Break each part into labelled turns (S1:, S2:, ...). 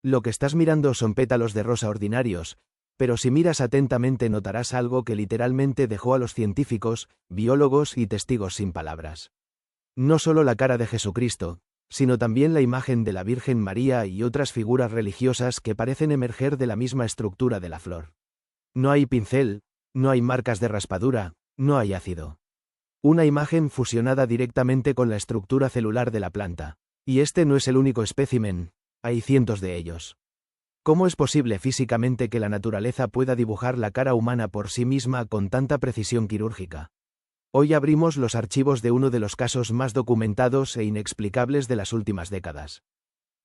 S1: Lo que estás mirando son pétalos de rosa ordinarios, pero si miras atentamente notarás algo que literalmente dejó a los científicos, biólogos y testigos sin palabras. No solo la cara de Jesucristo, sino también la imagen de la Virgen María y otras figuras religiosas que parecen emerger de la misma estructura de la flor. No hay pincel, no hay marcas de raspadura, no hay ácido. Una imagen fusionada directamente con la estructura celular de la planta. Y este no es el único espécimen, hay cientos de ellos. ¿Cómo es posible físicamente que la naturaleza pueda dibujar la cara humana por sí misma con tanta precisión quirúrgica? Hoy abrimos los archivos de uno de los casos más documentados e inexplicables de las últimas décadas.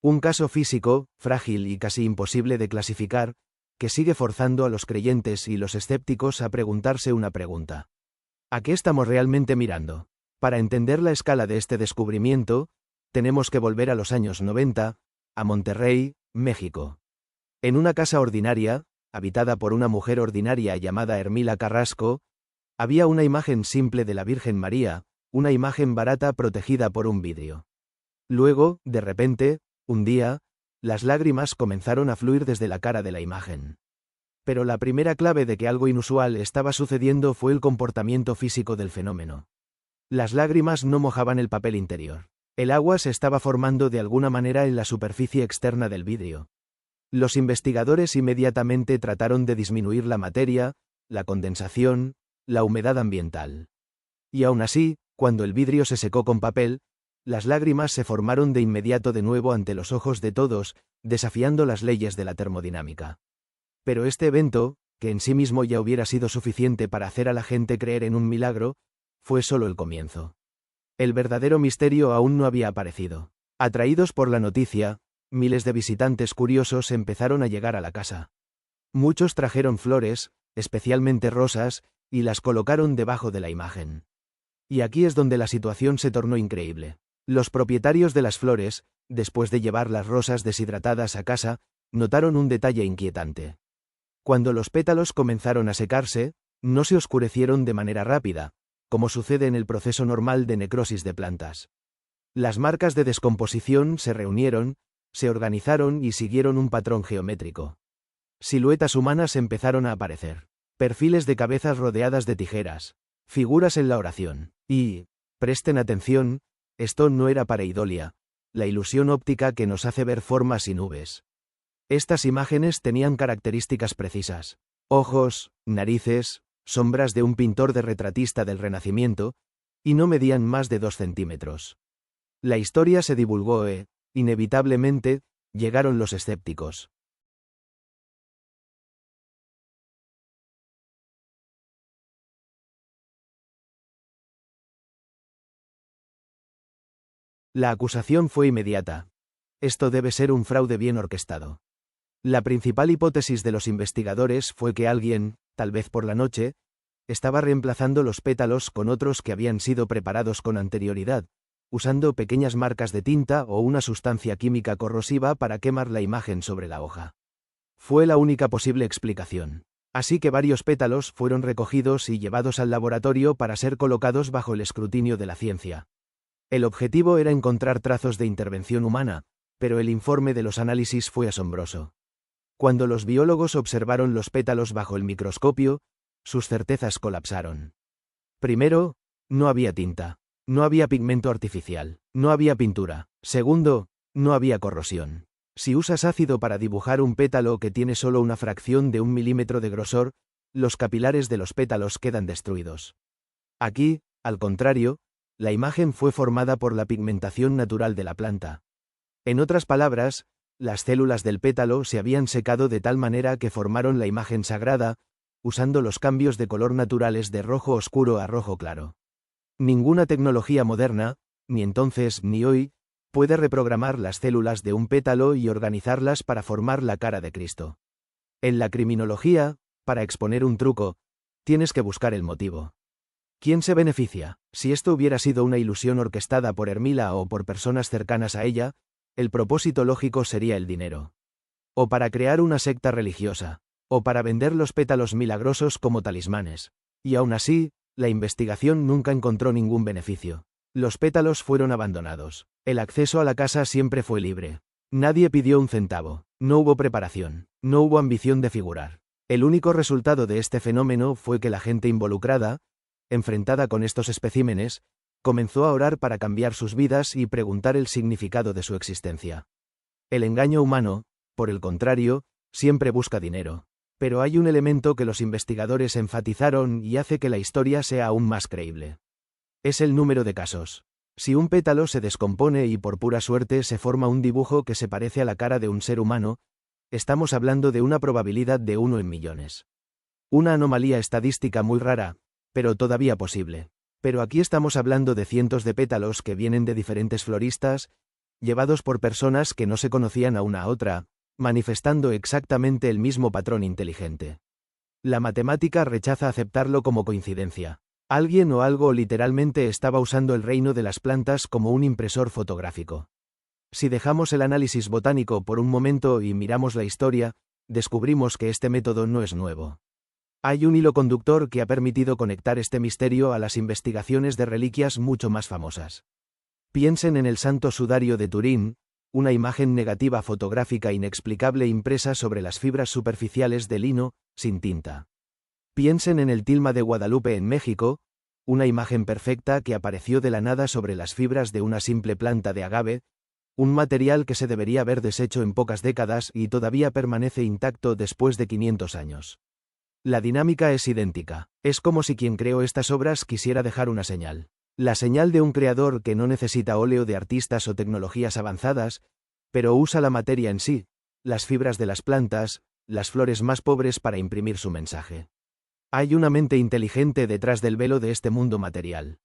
S1: Un caso físico, frágil y casi imposible de clasificar, que sigue forzando a los creyentes y los escépticos a preguntarse una pregunta. ¿A qué estamos realmente mirando? Para entender la escala de este descubrimiento, tenemos que volver a los años 90, a Monterrey, México. En una casa ordinaria, habitada por una mujer ordinaria llamada Hermila Carrasco, había una imagen simple de la Virgen María, una imagen barata protegida por un vidrio. Luego, de repente, un día, las lágrimas comenzaron a fluir desde la cara de la imagen. Pero la primera clave de que algo inusual estaba sucediendo fue el comportamiento físico del fenómeno. Las lágrimas no mojaban el papel interior. El agua se estaba formando de alguna manera en la superficie externa del vidrio. Los investigadores inmediatamente trataron de disminuir la materia, la condensación, la humedad ambiental. Y aún así, cuando el vidrio se secó con papel, las lágrimas se formaron de inmediato de nuevo ante los ojos de todos, desafiando las leyes de la termodinámica. Pero este evento, que en sí mismo ya hubiera sido suficiente para hacer a la gente creer en un milagro, fue solo el comienzo. El verdadero misterio aún no había aparecido. Atraídos por la noticia, miles de visitantes curiosos empezaron a llegar a la casa. Muchos trajeron flores, especialmente rosas, y las colocaron debajo de la imagen. Y aquí es donde la situación se tornó increíble. Los propietarios de las flores, después de llevar las rosas deshidratadas a casa, notaron un detalle inquietante. Cuando los pétalos comenzaron a secarse, no se oscurecieron de manera rápida, como sucede en el proceso normal de necrosis de plantas. Las marcas de descomposición se reunieron, se organizaron y siguieron un patrón geométrico. Siluetas humanas empezaron a aparecer. Perfiles de cabezas rodeadas de tijeras. Figuras en la oración. Y, presten atención, esto no era pareidolia, la ilusión óptica que nos hace ver formas y nubes. Estas imágenes tenían características precisas. Ojos, narices, sombras de un pintor de retratista del Renacimiento, y no medían más de 2 centímetros. La historia se divulgó e, inevitablemente, llegaron los escépticos. La acusación fue inmediata. Esto debe ser un fraude bien orquestado. La principal hipótesis de los investigadores fue que alguien, tal vez por la noche, estaba reemplazando los pétalos con otros que habían sido preparados con anterioridad, usando pequeñas marcas de tinta o una sustancia química corrosiva para quemar la imagen sobre la hoja. Fue la única posible explicación. Así que varios pétalos fueron recogidos y llevados al laboratorio para ser colocados bajo el escrutinio de la ciencia. El objetivo era encontrar trazos de intervención humana, pero el informe de los análisis fue asombroso. Cuando los biólogos observaron los pétalos bajo el microscopio, sus certezas colapsaron. Primero, no había tinta, no había pigmento artificial, no había pintura. Segundo, no había corrosión. Si usas ácido para dibujar un pétalo que tiene solo una fracción de 1 milímetro de grosor, los capilares de los pétalos quedan destruidos. Aquí, al contrario, la imagen fue formada por la pigmentación natural de la planta. En otras palabras, las células del pétalo se habían secado de tal manera que formaron la imagen sagrada, usando los cambios de color naturales de rojo oscuro a rojo claro. Ninguna tecnología moderna, ni entonces ni hoy, puede reprogramar las células de un pétalo y organizarlas para formar la cara de Cristo. En la criminología, para exponer un truco, tienes que buscar el motivo. ¿Quién se beneficia? Si esto hubiera sido una ilusión orquestada por Hermila o por personas cercanas a ella, el propósito lógico sería el dinero. O para crear una secta religiosa, o para vender los pétalos milagrosos como talismanes. Y aún así, la investigación nunca encontró ningún beneficio. Los pétalos fueron abandonados. El acceso a la casa siempre fue libre. Nadie pidió un centavo, no hubo preparación, no hubo ambición de figurar. El único resultado de este fenómeno fue que la gente involucrada, enfrentada con estos especímenes, comenzó a orar para cambiar sus vidas y preguntar el significado de su existencia. El engaño humano, por el contrario, siempre busca dinero. Pero hay un elemento que los investigadores enfatizaron y hace que la historia sea aún más creíble. Es el número de casos. Si un pétalo se descompone y por pura suerte se forma un dibujo que se parece a la cara de un ser humano, estamos hablando de una probabilidad de 1 en millones. Una anomalía estadística muy rara, pero todavía posible. Pero aquí estamos hablando de cientos de pétalos que vienen de diferentes floristas, llevados por personas que no se conocían a una a otra, manifestando exactamente el mismo patrón inteligente. La matemática rechaza aceptarlo como coincidencia. Alguien o algo literalmente estaba usando el reino de las plantas como un impresor fotográfico. Si dejamos el análisis botánico por un momento y miramos la historia, descubrimos que este método no es nuevo. Hay un hilo conductor que ha permitido conectar este misterio a las investigaciones de reliquias mucho más famosas. Piensen en el Santo Sudario de Turín, una imagen negativa fotográfica inexplicable impresa sobre las fibras superficiales de lino, sin tinta. Piensen en el tilma de Guadalupe en México, una imagen perfecta que apareció de la nada sobre las fibras de una simple planta de agave, un material que se debería haber deshecho en pocas décadas y todavía permanece intacto después de 500 años. La dinámica es idéntica. Es como si quien creó estas obras quisiera dejar una señal. La señal de un creador que no necesita óleo de artistas o tecnologías avanzadas, pero usa la materia en sí, las fibras de las plantas, las flores más pobres para imprimir su mensaje. Hay una mente inteligente detrás del velo de este mundo material.